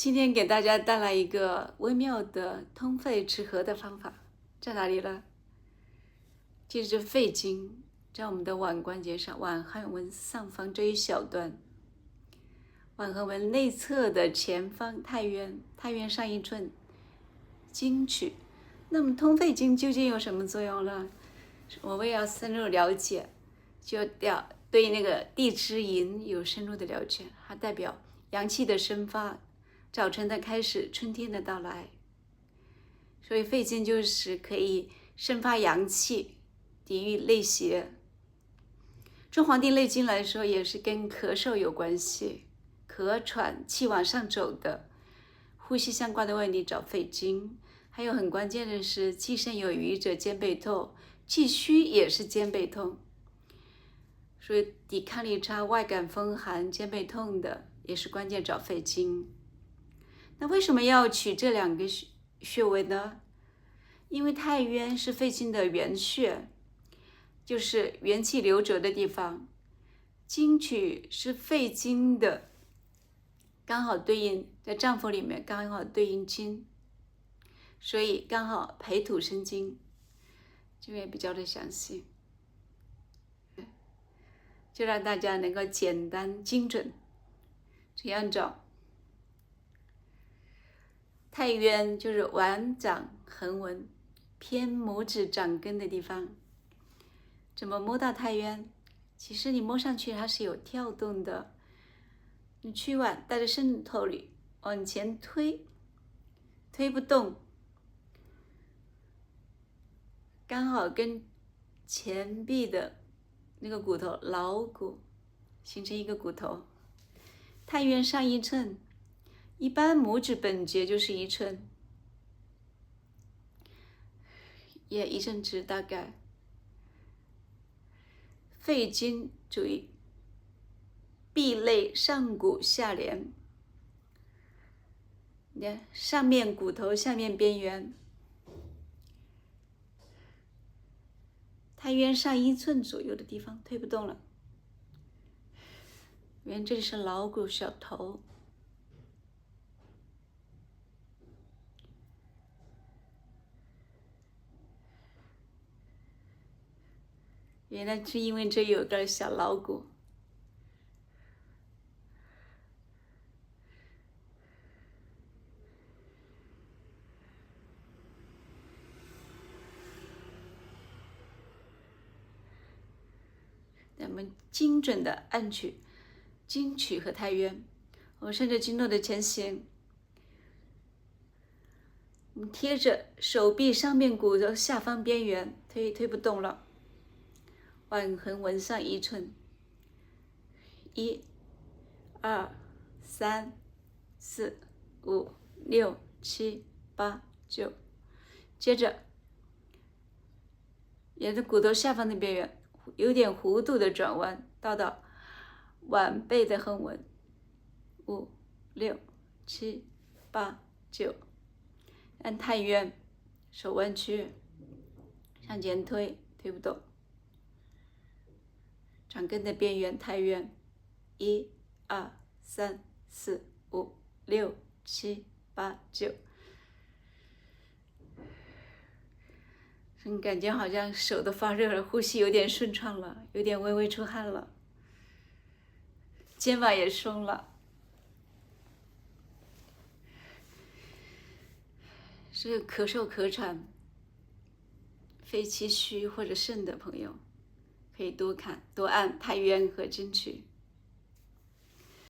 今天给大家带来一个微妙的通肺止咳的方法，在哪里呢？就是肺经在我们的腕关节上，腕横纹上方这一小段，腕横纹内侧的前方太渊上1寸经取。那么通肺经究竟有什么作用呢？我们要深入了解，就要对那个地支寅有深入的了解，它代表阳气的生发，早晨的开始，春天的到来。所以肺经就是可以生发阳气，抵御内邪。从《黄帝内经》来说，也是跟咳嗽有关系，咳喘气往上走的，呼吸相关的问题找肺经。还有很关键的是，气盛有余者肩背痛，气虚也是肩背痛。所以抵抗力差、外感风寒、肩背痛的也是关键找肺经。那为什么要取这2个穴位呢？因为太渊是肺经的原穴，就是元气流走的地方，经取是肺经的，刚好对应在脏腑里面，刚好对应经，所以刚好培土生金，这边比较的详细，就让大家能够简单精准这样找。太渊就是腕掌横纹偏拇指掌根的地方。怎么摸到太渊？其实你摸上去它是有跳动的，你屈腕带着渗透力往前推，推不动，刚好跟前臂的那个骨头桡骨形成一个骨头。太渊上1寸，一般拇指本节就是1寸，也1寸直大概。肺经注意，臂内上骨下连，你看上面骨头，下面边缘。太渊上1寸左右的地方推不动了，因为这里是桡骨小头。原来是因为这有个小桡骨。我们精准的按取经取和太渊，我们顺着经络的前行，我们贴着手臂上面骨头下方边缘推不动了，腕横纹上1寸，1、2、3、4、5、6、7、8、9，接着沿着骨头下方的边缘有点弧度的转弯，到腕背的横纹，5、6、7、8、9，按太渊，手弯曲，向前推不动，掌根的边缘太渊，1、2、3、4、5、6、7、8、9。感觉好像手都发热了，呼吸有点顺畅了，有点微微出汗了，肩膀也松了。所以咳嗽咳喘、肺气虚或者肾的朋友，可以多按太渊和经取。